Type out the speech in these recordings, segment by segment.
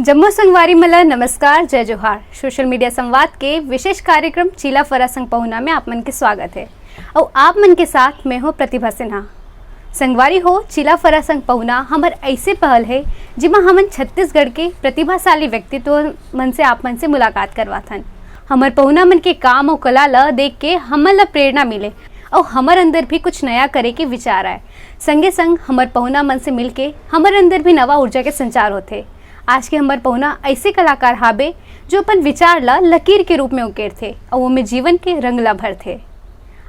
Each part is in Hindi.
जम्मू संगवारी मला नमस्कार जय जोहार। सोशल मीडिया संवाद के विशेष कार्यक्रम चीला फरा संग पहुना में आप मन के स्वागत है और आप मन के साथ मैं हूँ प्रतिभा सिन्हा। संगवारी हो चीला फरा संग पहुना हमार ऐसे पहल है जिमा हमन छत्तीसगढ़ के प्रतिभाशाली व्यक्तित्व मन से आप मन से मुलाकात करवाथन। हमार पहुना मन के काम और कला ला देख के हमन ला प्रेरणा मिले और हमार अंदर भी कुछ नया करे के विचार आए। संगे संग हमार पहुना मन से मिल के हमार अंदर भी नवा ऊर्जा के संचार होते। आज के हमार पहुना ऐसे कलाकार हाबे जो अपन विचार ला लकीर के रूप में उकेर थे और वो में जीवन के रंग ला भर थे।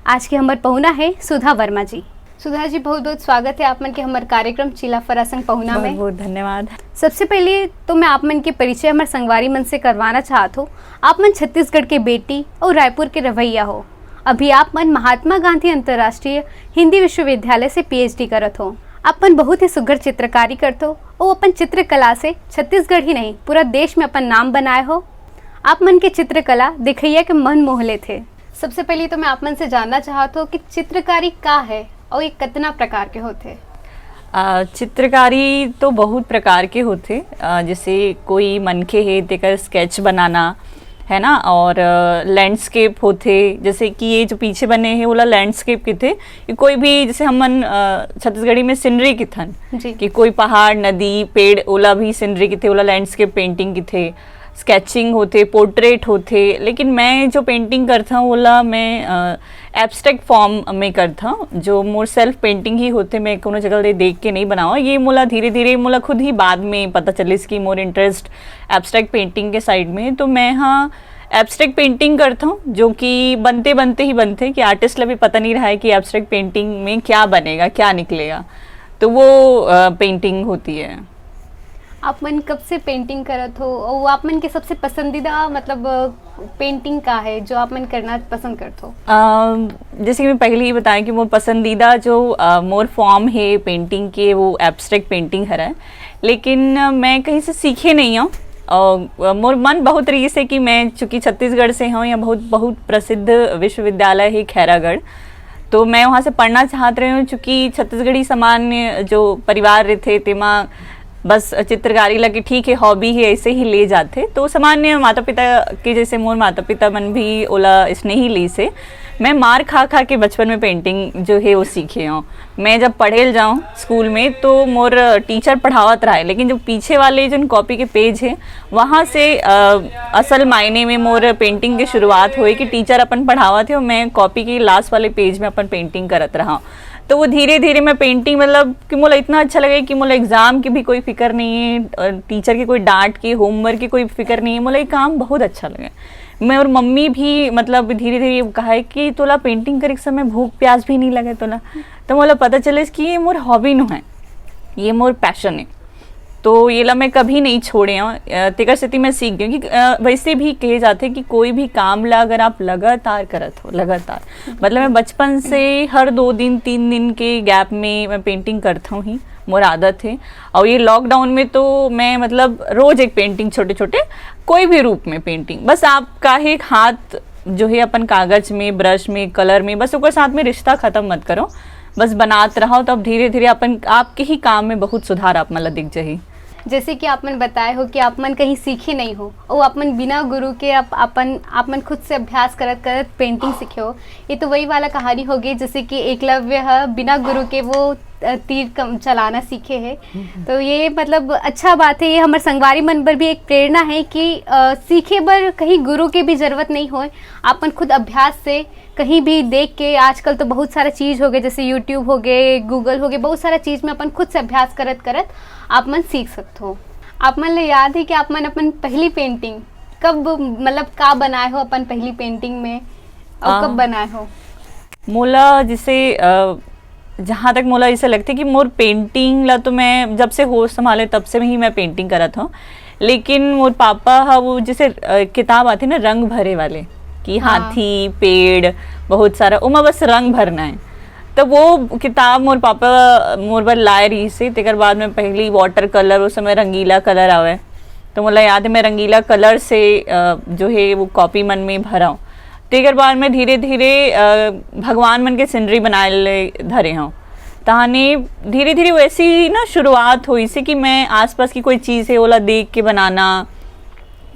आज के हमार पहुना है सुधा वर्मा जी। सुधा जी बहुत बहुत स्वागत है आप मन के हमार कार्यक्रम चीला फरा संग पहुना में। बहुत धन्यवाद। सबसे पहले तो मैं आप मन के परिचय हमारे संगवारी मन से करवाना चाहत हूँ। आप मन छत्तीसगढ़ के बेटी और रायपुर के रवैया हो। अभी आप मन महात्मा गांधी अंतर्राष्ट्रीय हिंदी विश्वविद्यालय से PhD करत हो। अपन बहुत ही सुघर चित्रकारी करते हो और अपन चित्रकला से छत्तीसगढ़ ही नहीं पूरा देश में अपन नाम बनाए हो। आप मन के चित्रकला दिखैया के मन मोहले थे। सबसे पहले तो मैं आप मन से जानना चाहता हूँ कि चित्रकारी का है और ये कितना प्रकार के होते। चित्रकारी तो बहुत प्रकार के होते। जैसे कोई मनखे है तेकर स्केच बनाना है ना, और लैंडस्केप होते जैसे कि ये जो पीछे बने हैं ओला लैंडस्केप के थे। कोई भी जैसे हमन छत्तीसगढ़ी में सीनरी की थन कि कोई पहाड़ नदी पेड़ ओला भी सीनरी की थे, ओला लैंडस्केप पेंटिंग की थे। स्केचिंग होते, पोर्ट्रेट होते। लेकिन मैं जो पेंटिंग करता हूँ ओला मैं एब्स्ट्रैक्ट फॉर्म में करता हूँ, जो मोर सेल्फ पेंटिंग ही होते। मैं कोनो जगह देख के नहीं बनावा। ये मोला धीरे धीरे मोला खुद ही बाद में पता चले इसकी मोर इंटरेस्ट एब्स्ट्रैक्ट पेंटिंग के साइड में। तो मैं हाँ एब्स्ट्रैक्ट पेंटिंग करता हूँ, जो कि बनते बनते ही बनते कि आर्टिस्ट ला भी पता नहीं रहा है कि एब्स्ट्रैक्ट पेंटिंग में क्या बनेगा क्या निकलेगा, तो वो पेंटिंग होती है। आप मन कब से पेंटिंग करत हो और आप मन के सबसे पसंदीदा मतलब पेंटिंग का है जो आप मन करना पसंद करते हो? जैसे कि मैं पहले ही बताया कि मोर पसंदीदा जो मोर फॉर्म है पेंटिंग के वो एब्स्ट्रैक्ट पेंटिंग है। लेकिन मैं कहीं से सीखे नहीं हूँ और मोर मन बहुत रही से कि मैं चूँकि छत्तीसगढ़ से हूँ, या बहुत बहुत प्रसिद्ध विश्वविद्यालय है खैरागढ़, तो मैं वहाँ से पढ़ना चाहत रही हूँ। चूँकि छत्तीसगढ़ी सामान्य जो परिवार रहते तेमा बस चित्रकारी लगे ठीक है हॉबी है ऐसे ही ले जाते। तो सामान्य माता पिता के जैसे मोर माता पिता मन भी ओला इसने ही ली से मैं मार खा खा के बचपन में पेंटिंग जो है वो सीखे हूँ। मैं जब पढ़े जाऊँ स्कूल में तो मोर टीचर पढ़ावत रहा है, लेकिन जो पीछे वाले जो कॉपी के पेज है वहाँ से असल मायने में मोर पेंटिंग की शुरुआत हुई कि टीचर अपन पढ़ावत है और मैं कॉपी के लास्ट वाले पेज में अपन पेंटिंग करत रहा। तो वो धीरे धीरे मैं पेंटिंग मतलब कि मोला इतना अच्छा लगे कि मोला एग्जाम की भी कोई फिक्र नहीं है, टीचर की कोई डांट की होमवर्क की कोई फिक्र नहीं है। मोला ये काम बहुत अच्छा लगे। मैं और मम्मी भी मतलब धीरे धीरे कहा है कि तोला पेंटिंग करे समय भूख प्यास भी नहीं लगे तोला, तो मोला पता चले कि ये मोर हॉबी नो है, ये मोर पैशन है। तो ये ला मैं कभी नहीं छोड़े हूँ। तेकर स्थिति मैं सीख गई कि वैसे भी कहे जाते कि कोई भी काम ला अगर आप लगातार करत हो लगातार, मतलब मैं बचपन से हर 2 दिन 3 दिन के गैप में मैं पेंटिंग करता हूँ ही, मोर आदत है। और ये लॉकडाउन में तो मैं मतलब रोज एक पेंटिंग छोटे छोटे कोई भी रूप में पेंटिंग, बस आपका एक हाथ जो है अपन कागज में ब्रश में कलर में बस उसके साथ में रिश्ता खत्म मत करो, बस बनाते रहो। तब धीरे धीरे अपन आपके ही काम में बहुत सुधार आप मतलब दिख जाही। जैसे कि आप मन बताए हो कि आप मन कहीं सीखे नहीं हो और आप मन बिना गुरु के आप मन खुद से अभ्यास करत करत पेंटिंग सीखे हो। ये तो वही वाला कहानी हो गई जैसे कि एकलव्य है बिना गुरु के वो तीर चलाना सीखे है। तो ये मतलब अच्छा बात है। ये हमारे संगवारी मन पर भी एक प्रेरणा है कि सीखे बर कहीं गुरु के भी जरूरत नहीं हो। आपन खुद अभ्यास से कहीं भी देख के, आजकल तो बहुत सारा चीज़ हो गए जैसे यूट्यूब हो गए गूगल हो गए, बहुत सारा चीज़ में अपन खुद से अभ्यास करत करत आप मन सीख सकते हो। आप मन ले याद है कि आप मन अपन पहली पेंटिंग कब मतलब का बनाए हो अपन पहली पेंटिंग में और कब बनाए हो? मोला जिसे जहाँ तक मोला ऐसा लगता है कि मोर पेंटिंग ला तो मैं जब से होश संभाले तब से ही मैं पेंटिंग करत हूँ। लेकिन मोर पापा हा वो जैसे किताब आती ना रंग भरे वाले कि हाथी पेड़ बहुत सारा उमा बस रंग भरना है, तो वो किताब मोर पापा मोर बर लाए रही से। तेकर बाद में पहली वाटर कलर उस समय रंगीला कलर आवे, तो मोला याद है मैं रंगीला कलर से जो है वो कॉपी मन में भरा हूँ। तेकर बाद में धीरे धीरे भगवान मन के सीनरी बनाए ले धरे हूँ। ताने धीरे धीरे वैसी ना शुरुआत हुई से कि मैं आसपास की कोई चीज़ है ओला देख के बनाना,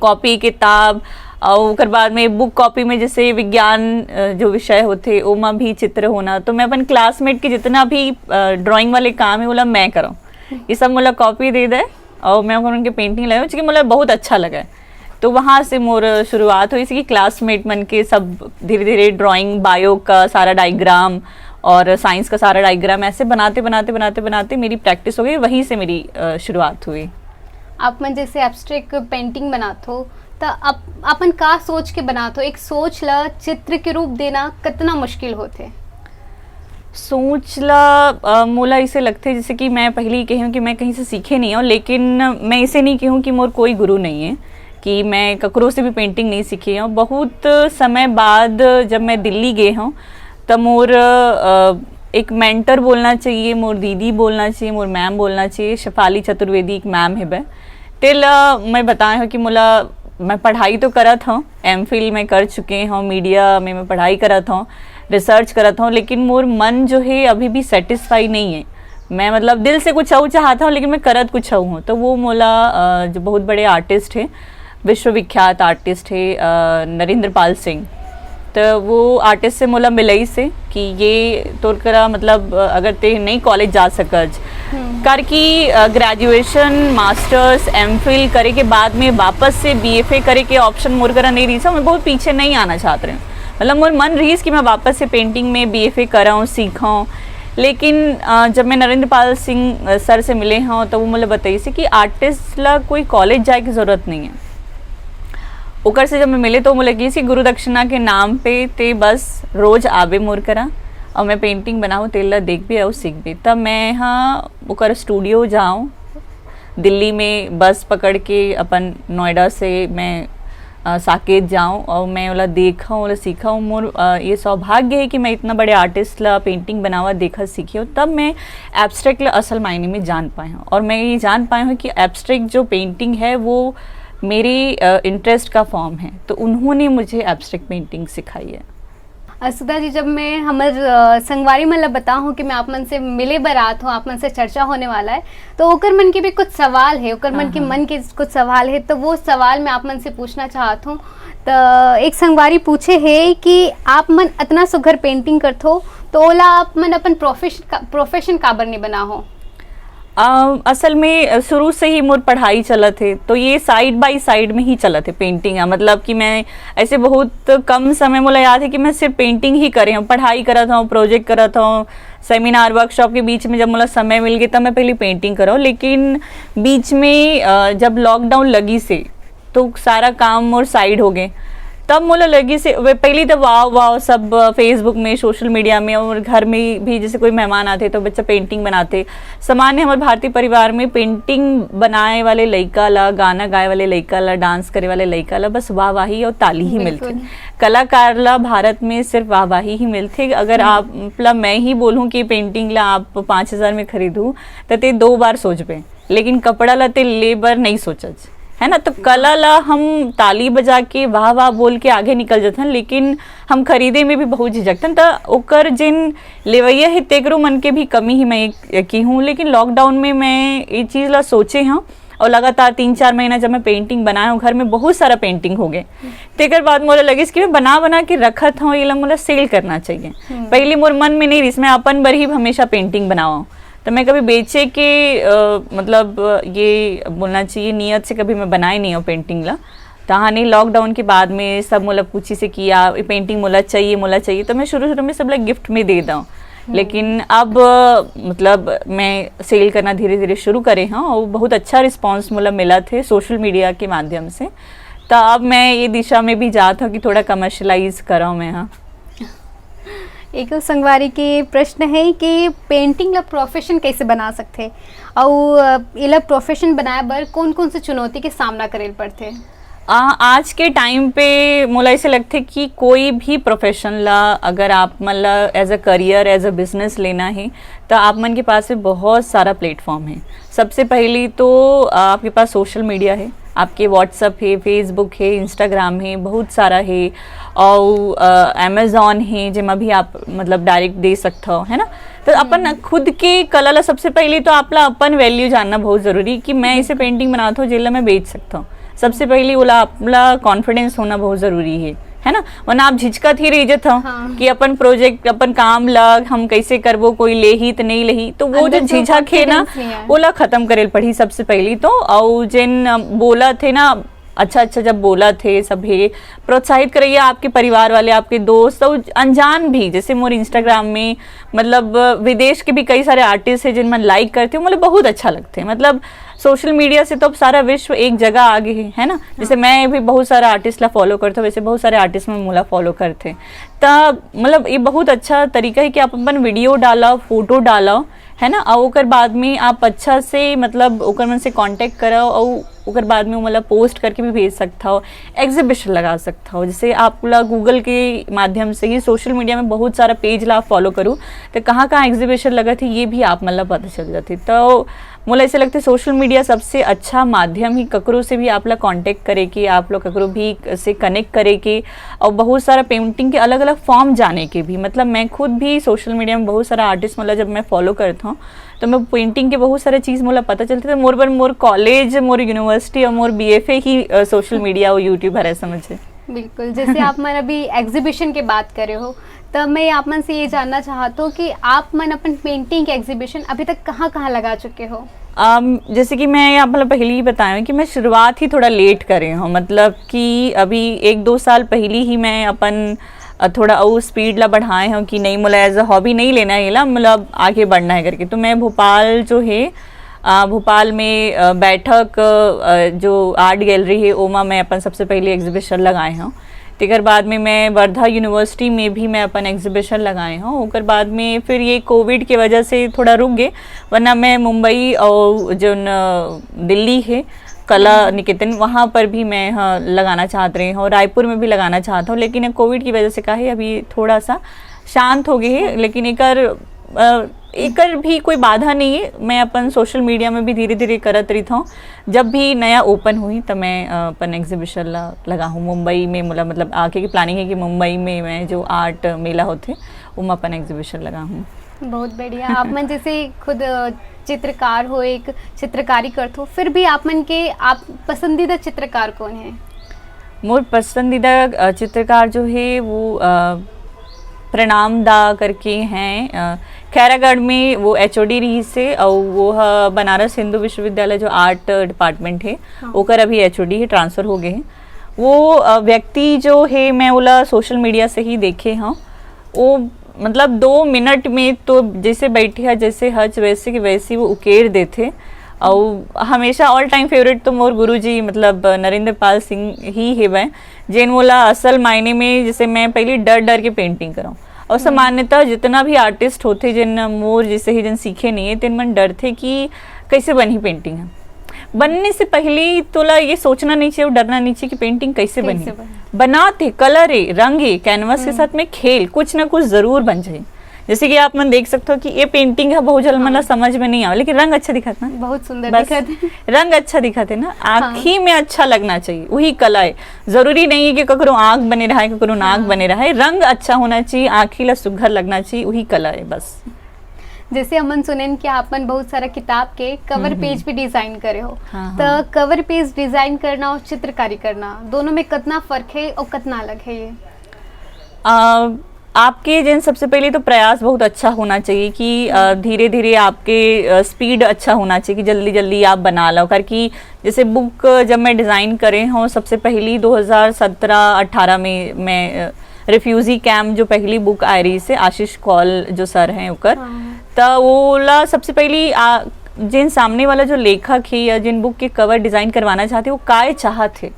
कॉपी किताब और ओकर बाद में बुक कॉपी में जैसे विज्ञान जो विषय होते ओमा भी चित्र होना, तो मैं अपन क्लासमेट के जितना भी ड्राइंग वाले काम है बोला मैं करूँ, ये सब मोला कॉपी दे दे और मैं उनके पेंटिंग लगाऊँ, क्योंकि मोला बहुत अच्छा लगा। तो वहाँ से मोर शुरुआत हुई कि क्लासमेट मन के सब धीरे धीरे ड्राइंग, बायो का सारा डायग्राम और साइंस का सारा डायग्राम ऐसे बनाते बनाते बनाते बनाते मेरी प्रैक्टिस हो गई, वहीं से मेरी शुरुआत हुई। आप मन जैसे एब्स्ट्रैक्ट पेंटिंग बनाते हो तो अपन का सोच के बनाते हो, एक सोच ला चित्र के रूप देना कितना मुश्किल होते? सोच ला मोला इसे लगते जैसे कि मैं पहले ही कहूँ कि मैं कहीं से सीखे नहीं हूँ, लेकिन मैं इसे नहीं कहूँ कि मोर कोई गुरु नहीं है कि मैं ककरों से भी पेंटिंग नहीं सीखी हूँ। बहुत समय बाद जब मैं दिल्ली गए हूँ तब मोर एक मेंटर बोलना चाहिए, मोर दीदी बोलना चाहिए, मोर मैम बोलना चाहिए, शेफाली चतुर्वेदी एक मैम है बे तेल मैं बताया हूँ कि मोला मैं पढ़ाई तो करत हूँ, एमफिल में कर चुके हूँ, मीडिया में मैं पढ़ाई करत हूँ, रिसर्च करत हूँ, लेकिन मोर मन जो है अभी भी सेटिस्फाई नहीं है। मैं मतलब दिल से कुछ और चाहता हूँ लेकिन मैं करत कुछ और हूँ। तो वो मोला जो बहुत बड़े आर्टिस्ट है, विश्वविख्यात आर्टिस्ट है नरेंद्र पाल सिंह, तो वो आर्टिस्ट से मोला मिलई से कि ये तोर करा मतलब अगर ते नहीं कॉलेज जा सकज कर की ग्रेजुएशन मास्टर्स एमफिल करे के बाद में वापस से बीएफए करे के ऑप्शन मोर करा नहीं रही था। मैं बहुत पीछे नहीं आना चाहते रही, मतलब मोर मन रही कि मैं वापस से पेंटिंग में बीएफए कराऊँ सीखाऊँ। लेकिन जब मैं नरेंद्र पाल सिंह सर से मिले हूँ तो वो मुझे बताई से कि आर्टिस्ट ला कोई कॉलेज जाए की ज़रूरत नहीं है। ओकर से जब मैं मिले तो मुझे लगी कि गुरु दक्षिणा के नाम पे ते बस रोज आवे मोर करा और मैं पेंटिंग बनाऊँ, तेला देख भी और सीख भी। तब मैं हाँ ओकर स्टूडियो जाऊँ, दिल्ली में बस पकड़ के अपन नोएडा से मैं साकेत जाऊँ और मैं वाला देखा वाला सीखा हूँ। मोर ये सौभाग्य है कि मैं इतना बड़े आर्टिस्ट ला पेंटिंग बनावा देखा सीखी हूँ। तब मैं एब्स्ट्रैक्ट ला असल मायने में जान पाई हूँ और मैं ये जान पाई हूँ कि एब्स्ट्रैक्ट जो पेंटिंग है वो मेरी इंटरेस्ट का फॉर्म है, तो उन्होंने मुझे एब्स्ट्रैक्ट पेंटिंग सिखाई है। सुधा जी, जब मैं हमर संगवारी मतलब बताऊँ कि मैं आप मन से मिले बरात हूँ, आप मन से चर्चा होने वाला है, तो ओकर मन के भी कुछ सवाल है, ओकर मन के मन के कुछ सवाल है, तो वो सवाल मैं आप मन से पूछना चाहत हूँ। तो एक संगवारी पूछे है कि आप मन इतना सुघर पेंटिंग करते हो तो ओला आप मन अपन प्रोफेशन काबर नहीं बना हो? असल में शुरू से ही मोर पढ़ाई चलत है, तो ये साइड बाय साइड में ही चलत है पेंटिंग। मतलब कि मैं ऐसे बहुत कम समय मुझे याद है कि मैं सिर्फ पेंटिंग ही करे हूँ, पढ़ाई करत हूँ, प्रोजेक्ट करत हूँ, सेमिनार वर्कशॉप के बीच में जब मुझे समय मिल गया तब मैं पहले पेंटिंग करा हूँ। लेकिन बीच में जब लॉकडाउन लगी से तो सारा काम मोर साइड हो गए। तब मुझे लगी से पहले तो वाह सब फेसबुक में सोशल मीडिया में और घर में भी जैसे कोई मेहमान आते तो बच्चा पेंटिंग बनाते। सामान्य हमारे भारतीय परिवार में पेंटिंग बनाए वाले लड़का ला, गाना गाए वाले लड़का ला, डांस करे वाले लड़का ला बस वाहवाही और ताली ही मिलते। कलाकार ला भारत में सिर्फ वाहवाही ही मिलते। अगर आप मतलब मैं ही बोलूँ कि पेंटिंग ला आप 5,000 में खरीदूँ तो ते 2 बार सोच पे, लेकिन कपड़ा ला ते लेबर नहीं सोचज है ना। तो कला ला हम ताली बजा के वाह वाह बोल के आगे निकल जाते हैं, लेकिन हम खरीदे में भी बहुत झिझकते। तो ओकर जिन लेवैया है तेकरो मन के भी कमी ही मैं की हूँ। लेकिन लॉकडाउन में मैं ये चीज़ ला सोचे हूँ और लगातार 3-4 महीना जब मैं पेंटिंग बनाया हूँ, घर में बहुत सारा पेंटिंग हो गए। तेकर बाद मुझे लगे कि मैं बना के रखत हूँ, ये ला मुझे सेल करना चाहिए। पहले मोर मन में नहीं रही, मैं अपन बर ही हमेशा पेंटिंग बनावा, तो मैं कभी बेचे के मतलब ये बोलना चाहिए नियत से कभी मैं बनाए नहीं हूँ पेंटिंग ला। तहानी लॉकडाउन के बाद में सब मोला पूछी से किया पेंटिंग मोला चाहिए, तो मैं शुरू में सब लोग गिफ्ट में दे दूँ। लेकिन अब मतलब मैं सेल करना धीरे धीरे शुरू करे हूँ और बहुत अच्छा रिस्पांस मोला मिला थे सोशल मीडिया के माध्यम से। तो अब मैं ये दिशा में भी जाता हूँ कि थोड़ा कमर्शलाइज कराऊँ मैं। हाँ, एक संगवारी के प्रश्न है कि पेंटिंग ला प्रोफेशन कैसे बना सकते और इला प्रोफेशन बनाए बर कौन से चुनौती के सामना करे पड़ते? आज के टाइम पे मोला ऐसे लगते कि कोई भी प्रोफेशन ला अगर आप मतलब as a career as a business लेना है तो आप मन के पास में बहुत सारा प्लेटफॉर्म है। सबसे पहली तो आपके पास सोशल मीडिया है, आपके व्हाट्सअप है, फेसबुक है, इंस्टाग्राम है, बहुत सारा है, और अमेजोन है जिसमें भी आप मतलब डायरेक्ट दे सकते हो, है ना। तो अपन खुद के कला ला सबसे पहले तो आपला अपन वैल्यू जानना बहुत जरूरी कि मैं इसे पेंटिंग बनाता हूँ जिला मैं बेच सकता हूँ। सबसे पहले ओला अपना कॉन्फिडेंस होना बहुत जरूरी है ना। वरना आप झिझकत ही रह जाते हो हाँ। कि अपन प्रोजेक्ट अपन काम लग हम कैसे करबो, कोई ले ही तो नहीं लेही, तो वो जो अंदर से झिझक है ना confidence नहीं है। ओला खत्म करे पड़ी सबसे पहली तो। और जिन बोला थे ना अच्छा जब बोला थे सभी प्रोत्साहित करिए, आपके परिवार वाले, आपके दोस्त और अनजान भी, जैसे मोर इंस्टाग्राम में मतलब विदेश के भी कई सारे आर्टिस्ट हैं जिनमें लाइक करते हो, मतलब बहुत अच्छा लगते हैं। मतलब सोशल मीडिया से तो अब सारा विश्व एक जगह आगे है ना। जैसे मैं भी बहुत सारे आर्टिस्ट ला फॉलो करता हूँ, वैसे बहुत सारे आर्टिस्ट में मुला फॉलो करते, तब मतलब ये बहुत अच्छा तरीका है कि आप अपन वीडियो डाला, फोटो डाला, है ना। और ओकर बाद में आप अच्छा से मतलब ओकर मन से कांटेक्ट करो और ओकर बाद में मतलब पोस्ट करके भी भेज सकता हो, एग्जीबिशन लगा सकता हो। जैसे आप ला गूगल के माध्यम से ही सोशल मीडिया में बहुत सारा पेज ला आप फॉलो करूँ तो कहाँ कहाँ एग्जीबिशन लगा थी ये भी आप मतलब पता चल जाती। तो मुझे ऐसे लगता है सोशल मीडिया सबसे अच्छा माध्यम ही ककरों से भी आप लोग कांटेक्ट करे कि आप लोग ककरों भी से कनेक्ट करे कि, और बहुत सारा पेंटिंग के अलग अलग फॉर्म जाने के भी। मतलब मैं खुद भी सोशल मीडिया में बहुत सारा आर्टिस्ट मतलब जब मैं फॉलो करता हूँ तो मैं पेंटिंग के बहुत सारे चीज़ मुझे पता चलती है। मोर मोर कॉलेज, मोर यूनिवर्सिटी और मोर BFA ही सोशल मीडिया और यूट्यूब है समझे। बिल्कुल, जैसे आप मन अभी एग्जीबिशन की बात करे हो, तब मैं आप मन से ये जानना चाहता हूँ कि आप मन अपन पेंटिंग के एग्जीबिशन अभी तक कहाँ कहाँ लगा चुके हो? जैसे कि मैं आप मतलब पहले ही बताया कि मैं शुरुआत ही थोड़ा लेट करे हूँ, मतलब कि अभी 1-2 साल पहले ही मैं अपन थोड़ा और स्पीड ला बढ़ाए हूँ कि नहीं मुझे एज अ हॉबी नहीं लेना है ला, मतलब आगे बढ़ना है करके। तो मैं भोपाल जो है भोपाल में बैठक जो आर्ट गैलरी है ओमा मैं अपन सबसे पहले एग्जीबिशन लगाए हूँ। तेकर बाद में मैं वर्धा यूनिवर्सिटी में भी मैं अपन एग्जीबिशन लगाए हूँ। ओकर बाद में फिर ये कोविड की वजह से थोड़ा रुक गए, वरना मैं मुंबई और जो दिल्ली है कला निकेतन वहाँ पर भी मैं लगाना चाहत रही हूँ, रायपुर में भी लगाना चाहता हूँ। लेकिन कोविड की वजह से का है अभी थोड़ा सा शांत हो गई है। लेकिन एकर भी कोई बाधा नहीं है, मैं अपन सोशल मीडिया में भी धीरे धीरे करत रही हूँ। जब भी नया ओपन हुई तब मैं अपन एग्जीबिशन लगा हूँ मुंबई में। मतलब आगे की प्लानिंग है कि मुंबई में मैं जो आर्ट मेला होते वो मैं अपन एग्जीबिशन लगा हूँ। बहुत बढ़िया। आप मन जैसे खुद चित्रकार हो, एक चित्रकारी करते हो, फिर भी आप मन के आप पसंदीदा चित्रकार कौन है? मोर पसंदीदा चित्रकार जो है वो प्रणाम दा करके हैं, खैरागढ़ में वो HOD रही से, और वो बनारस हिंदू विश्वविद्यालय जो आर्ट डिपार्टमेंट है ओकर अभी HOD है, ट्रांसफ़र हो गए हैं। वो व्यक्ति जो है मैं बोला सोशल मीडिया से ही देखे हाँ, वो मतलब 2 मिनट में तो जैसे बैठे है जैसे हज वैसे की वैसी वो उकेर देते। और हमेशा ऑल टाइम फेवरेट तो मोर गुरुजी मतलब नरेंद्र पाल सिंह ही है वह, जिन बोला असल मायने में जैसे मैं पहले डर के पेंटिंग कराऊँ। और सामान्यतः जितना भी आर्टिस्ट होते जिन मोर जैसे ही जिन सीखे नहीं है तिन मन डर थे कि कैसे बनी पेंटिंग है। बनने से पहले तोला ये सोचना नहीं चाहिए और डरना नहीं चाहिए कि पेंटिंग कैसे बनी। बनाते कलर है, रंग है, कैनवस के साथ में खेल कुछ ना कुछ जरूर बन जाए। जैसे कि आप मन देख सकते हो कि ये पेंटिंग है बहुत जल्द मतलब समझ में नहीं आवे, लेकिन रंग अच्छा दिखत ना, बहुत सुंदर दिखत, रंग अच्छा दिखत है ना, आँखी में अच्छा लगना चाहिए, वही कला है। जरूरी नहीं है कि ककरो आँख बने रहा है ककरो नाक बने रहा है, रंग अच्छा होना चाहिए, आँखी ला सुघर लगना चाहिए, वही कला है बस। जैसे अमन सुनेन कि आपन बहुत सारा किताब के कवर पेज भी डिजाइन करे हो, हाँ, तो कवर पेज डिजाइन करना और चित्रकारी करना दोनों में कितना फर्क है और कितना अलग है ये? आपके जिन सबसे पहले तो प्रयास बहुत अच्छा होना चाहिए कि धीरे धीरे आपके स्पीड अच्छा होना चाहिए कि जल्दी जल्दी आप बना लो। करके जैसे बुक जब मैं डिज़ाइन करे हूँ सबसे पहली 2017-18 में मैं रिफ्यूजी कैम्प जो पहली बुक आ रही से आशीष कौल जो सर हैं उकर, तो वो सबसे पहली जिन सामने वाला जो लेखक है या जिन बुक के कवर डिज़ाइन करवाना चाहते वो काय चाहत है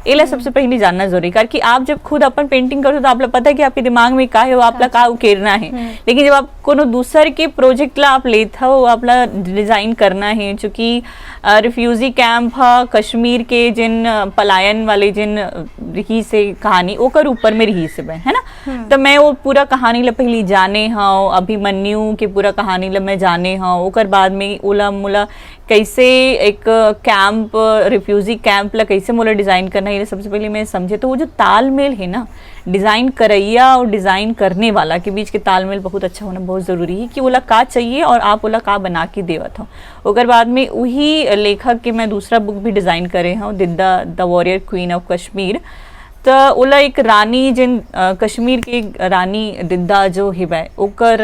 एला सबसे पहले जानना जरूरी, कारण कि आप जब खुद अपन पेंटिंग करते हो तो आपला पता है कि आपके दिमाग में का है, आपला का उकेरना है। लेकिन जब आप कोनो दूसर के प्रोजेक्ट ला आप लेता हो, आपला डिजाइन करना है, चूंकि रिफ्यूजी कैंप हा कश्मीर के जिन पलायन वाले जिन रही से कहानी ओकर ऊपर में रही से है ना, तो मैं वो पूरा कहानी ला पहले जाने हाँ, अभिमन्यु के पूरा कहानी ला मैं जाने हाँ, ओकर बाद में ओला मोला कैसे एक कैंप रिफ्यूजी कैंप ला कैसे मोला डिजाइन करना है, सबसे पहले मैं समझे। तो वो जो तालमेल है ना डिजाइन करैया और डिजाइन करने वाला के बीच के तालमेल बहुत अच्छा होना बहुत जरूरी है, कि ओला का चाहिए और आप ओला का बना के देवत हो। ओकर बाद में वही लेखक के मैं दूसरा बुक भी डिजाइन करे हूँ, Didda the warrior queen of Kashmir. तो ओला एक रानी जिन कश्मीर की रानी दिद्दा जो है ओकर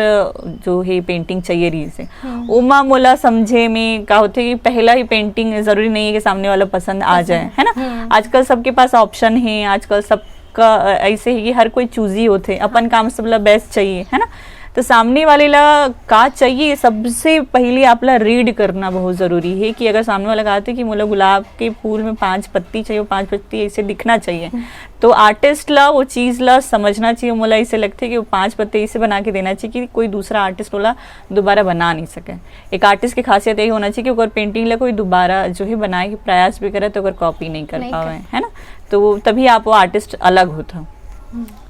जो है पेंटिंग चाहिए रही से उमा मोला समझे में का होते कि पहला ही पेंटिंग जरूरी नहीं है कि सामने वाला पसंद आ जाए, है ना। आजकल सबके पास ऑप्शन है, आजकल सबका ऐसे है कि हर कोई चूजी होते, अपन काम सबला बेस्ट चाहिए, है ना। तो सामने वाले ला का चाहिए सबसे पहले आपला रीड करना बहुत जरूरी है, कि अगर सामने वाला कहते कि मोला गुलाब के फूल में 5 पत्ती चाहिए, 5 पत्ती ऐसे दिखना चाहिए, तो आर्टिस्ट ला वो चीज ला समझना चाहिए। मोला ऐसे लगता है कि वो 5 पत्ते ऐसे बना के देना चाहिए कि कोई दूसरा आर्टिस्ट वाला दोबारा बना नहीं सके। एक आर्टिस्ट की खासियत यही होना चाहिए कि ओकर पेंटिंग ला कोई दोबारा जो है बनाए के प्रयास भी करे तो ओकर कॉपी नहीं कर पावे, है ना। तो तभी आप वो आर्टिस्ट अलग होता,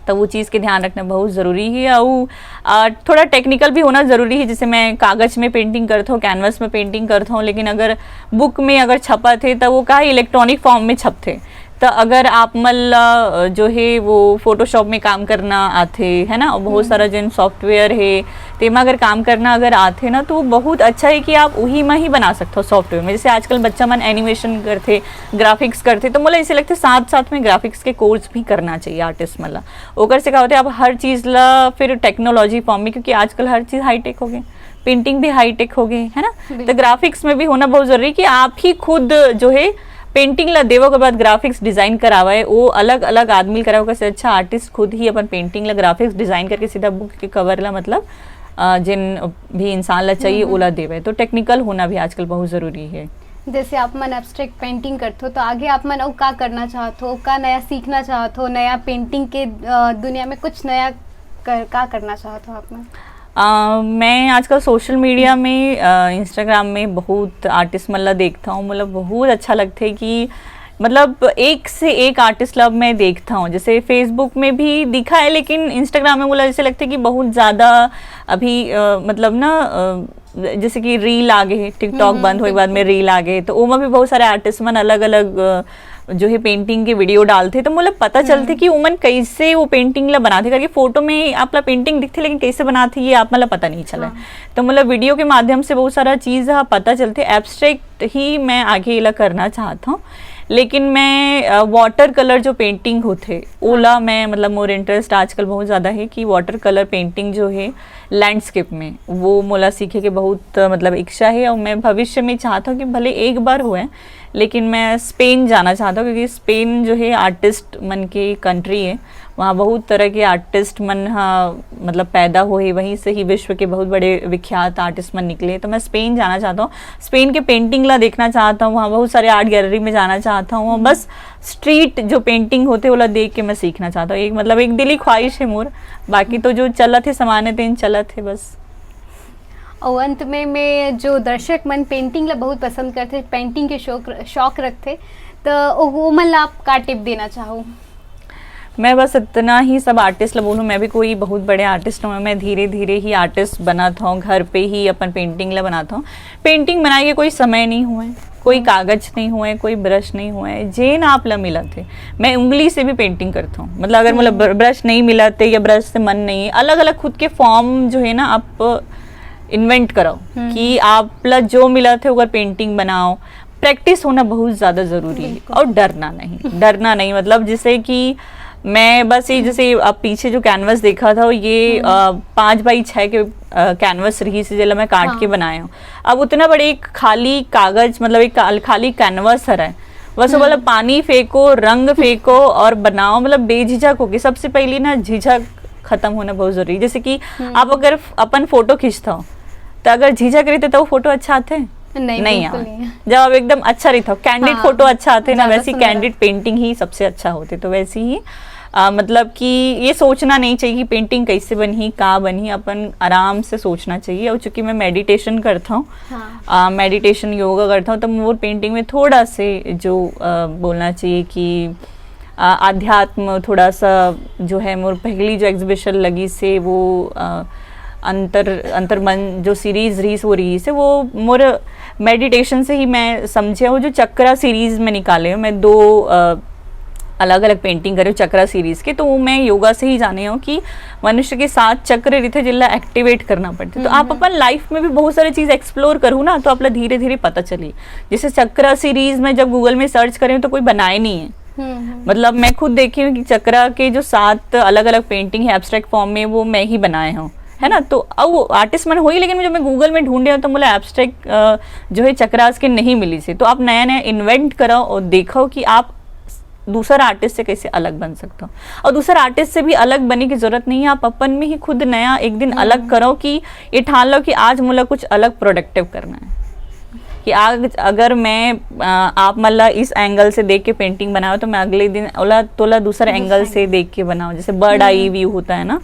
तो वो चीज़ के ध्यान रखना बहुत ज़रूरी है। और थोड़ा टेक्निकल भी होना ज़रूरी है, जैसे मैं कागज़ में पेंटिंग करता हूँ, कैनवस में पेंटिंग करता हूँ, लेकिन अगर बुक में अगर छपा थे तो वो का इलेक्ट्रॉनिक फॉर्म में छपते। तो अगर आप मल्ला जो है वो फोटोशॉप में काम करना आते, है ना, और बहुत सारा जिन सॉफ्टवेयर है तेमा अगर काम करना अगर आते ना, तो वो बहुत अच्छा है कि आप वही में ही बना सकते हो सॉफ्टवेयर में। जैसे आजकल बच्चा मन एनिमेशन करते, ग्राफिक्स करते, तो मुझे ऐसे लगता है साथ साथ में ग्राफिक्स के कोर्स भी करना चाहिए आर्टिस्ट मला। ओकर से क्या होता है आप हर चीज़ ला फिर टेक्नोलॉजी फॉर्म में, क्योंकि आजकल हर चीज़ हाईटेक हो गई, पेंटिंग भी हाईटेक हो गई, है ना। तो ग्राफिक्स में भी होना बहुत ज़रूरी है कि आप ही खुद जो है पेंटिंग ला देवो के बाद ग्राफिक्स डिजाइन करावे, वो अलग अलग आदमी करावे से अच्छा आर्टिस्ट खुद ही अपन पेंटिंग ला ग्राफिक्स डिजाइन करके सीधा बुक के कवर ला मतलब जिन भी इंसान ला चाहिए ओला देवे। तो टेक्निकल होना भी आजकल बहुत जरूरी है। जैसे आप मन एब्स्ट्रैक्ट पेंटिंग करते हो तो आगे आप मन और का करना चाहते हो, का नया सीखना चाहते हो, नया पेंटिंग के दुनिया में कुछ नया का करना चाहते हो आप मन? मैं आजकल सोशल मीडिया में इंस्टाग्राम में बहुत आर्टिस्ट मतलब देखता हूँ, मतलब बहुत अच्छा लगता है कि मतलब एक से एक आर्टिस्ट लब मैं देखता हूँ। जैसे फेसबुक में भी दिखा है, लेकिन इंस्टाग्राम में बोला जैसे लगता है कि बहुत ज़्यादा अभी मतलब ना जैसे कि रील आ गए, टिकटॉक बंद होने के बाद में रील आ गए, तो उनमें भी बहुत सारे आर्टिस्ट मन अलग अलग जो है पेंटिंग के वीडियो डालते, तो मुझे पता चलते कि उमन कैसे वो पेंटिंग ला बनाते, करके फोटो में आप ला पेंटिंग दिखते लेकिन कैसे बनाते ये आप मतलब पता नहीं चला। तो मतलब वीडियो के माध्यम से बहुत सारा चीज़ पता चलते। एब्स्ट्रैक्ट ही मैं आगे ला करना चाहता हूँ, लेकिन मैं वाटर कलर जो पेंटिंग होते ओला मैं मतलब मोर इंटरेस्ट आजकल बहुत ज़्यादा है कि वाटर कलर पेंटिंग जो है लैंडस्केप में वो मोला सीखे के बहुत मतलब इच्छा है। और मैं भविष्य में चाहता हूँ कि भले एक बार हुए, लेकिन मैं स्पेन जाना चाहता हूँ, क्योंकि स्पेन जो है आर्टिस्ट मन की कंट्री है, वहाँ बहुत तरह के आर्टिस्ट मन मतलब पैदा हुए, वहीं से ही विश्व के बहुत बड़े विख्यात आर्टिस्ट मन निकले। तो मैं स्पेन जाना चाहता हूँ, स्पेन के पेंटिंग ला देखना चाहता हूँ, वहाँ बहुत सारे आर्ट गैलरी में जाना चाहता हूँ, बस स्ट्रीट जो पेंटिंग होते वाला देख के मैं सीखना चाहता हूँ। एक मतलब एक दिली ख्वाहिश है मोर, बाकी तो जो चलत है समाने थे चलत है बस। और अंत में मैं जो दर्शक मन पेंटिंग ला बहुत पसंद करते, पेंटिंग के शौक रखते, तो वो मन ला आप का टिप देना चाहो? मैं बस इतना ही सब आर्टिस्ट ला बोलूँ, मैं भी कोई बहुत बड़े आर्टिस्ट हूँ, मैं धीरे धीरे ही आर्टिस्ट बनाता हूँ, घर पे ही अपन पेंटिंग ला बनाता हूँ। पेंटिंग बनाए के कोई समय नहीं हुए, कोई कागज नहीं हुए, कोई ब्रश नहीं हुए, जेन आप ला मिला थे। मैं उंगली से भी पेंटिंग करता हूँ, मतलब अगर मतलब ब्रश नहीं मिला थे या ब्रश से मन नहीं, अलग अलग खुद के फॉर्म जो है ना आप इन्वेंट करो कि आप ला जो मिला थे अगर पेंटिंग बनाओ। प्रैक्टिस होना बहुत ज़्यादा ज़रूरी है, और डरना नहीं मतलब जैसे कि मैं बस ये जैसे अब पीछे जो कैनवस देखा था ये 5x6 के कैनवस रही से जला मैं काट के बनाया हूँ। अब उतना बड़े एक खाली कागज मतलब एक खाली कैनवस है, बस वो मतलब पानी फेंको, रंग फेंको और बनाओ, मतलब बेझिझक होगी। सबसे पहले ना झिझक खत्म होना बहुत जरूरी। जैसे कि आप अगर अपन फोटो खींचता हो तो अगर झिझक रहते तो वो फोटो अच्छा आते नहीं बिल्कुल आवे। नहीं है। जब अब एकदम अच्छा रही था कैंडिड हाँ, फोटो अच्छा आते ना, ज्यादा वैसी सुंदर कैंडिड पेंटिंग ही सबसे अच्छा होते। तो वैसे ही मतलब कि ये सोचना नहीं चाहिए कि पेंटिंग कैसे बनी का बनी, अपन आराम से सोचना चाहिए। और चूंकि मैं मेडिटेशन करता हूँ, हाँ। मेडिटेशन योगा करता हूँ, तो मोर पेंटिंग में थोड़ा से जो बोलना चाहिए कि आध्यात्म थोड़ा सा जो है। मोर पहली जो एग्जीबिशन लगी से वो अंतर मन जो सीरीज रही वो रही से वो मोर मेडिटेशन से ही मैं समझे। वो जो चक्रा सीरीज में निकाले हूँ मैं 2 अलग अलग पेंटिंग करे चक्रा सीरीज के, तो वो मैं योगा से ही जाने हूँ कि मनुष्य के 7 चक्र रहते जिला एक्टिवेट करना पड़ते। तो आप अपन लाइफ में भी बहुत सारी चीज एक्सप्लोर करूँ ना, तो आपला धीरे धीरे पता चली। जैसे चक्रा सीरीज में जब गूगल में सर्च करें तो कोई बनाए नहीं है, मतलब मैं खुद देखी हूँ कि चक्रा के जो 7 अलग अलग पेंटिंग है एब्स्ट्रैक्ट फॉर्म में, वो मैं ही बनाए हूँ, है ना। तो अब वो आर्टिस्ट मैंने हुई, लेकिन जब मैं गूगल में ढूंढे तो मुझे एब्स्ट्रैक्ट जो है चक्रास के नहीं मिली से। तो आप नया नया इन्वेंट करो और देखो कि आप दूसरा आर्टिस्ट से कैसे अलग बन सकते हो। और दूसरा आर्टिस्ट से भी अलग बनने की जरूरत नहीं है, आप अपन में ही खुद नया एक दिन अलग करो कि ये ठान लो कि आज मुझे कुछ अलग प्रोडक्टिव करना है। कि आज अगर मैं आप मतलब इस एंगल से देख के पेंटिंग बनाओ, तो मैं अगले दिन तोला दूसरा एंगल से देख के बनाऊं। जैसे बर्ड आई व्यू होता है ना,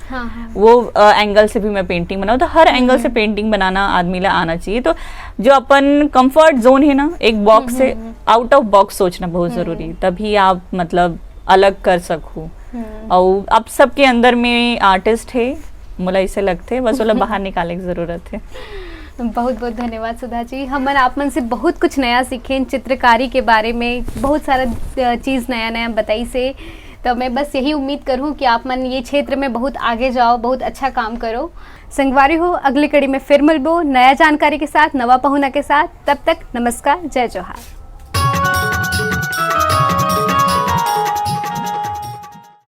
वो एंगल से भी मैं पेंटिंग बनाऊं। तो हर एंगल से पेंटिंग बनाना आदमी ला आना चाहिए। तो जो अपन कंफर्ट जोन है ना, एक बॉक्स से आउट ऑफ बॉक्स सोचना बहुत जरूरी, तभी आप मतलब अलग कर सको। और अब सबके अंदर में आर्टिस्ट है, मुझे ऐसे लगते बस वो बाहर निकालने की जरूरत है। बहुत बहुत धन्यवाद सुधा जी। हमन आप मन से बहुत कुछ नया सीखे चित्रकारी के बारे में, बहुत सारा चीज़ नया नया बताई से। तो मैं बस यही उम्मीद करूँ कि आप मन ये क्षेत्र में बहुत आगे जाओ, बहुत अच्छा काम करो। संगवारी हो, अगली कड़ी में फिर मिलबो नया जानकारी के साथ, नवा पहुना के साथ। तब तक नमस्कार, जय जोहार।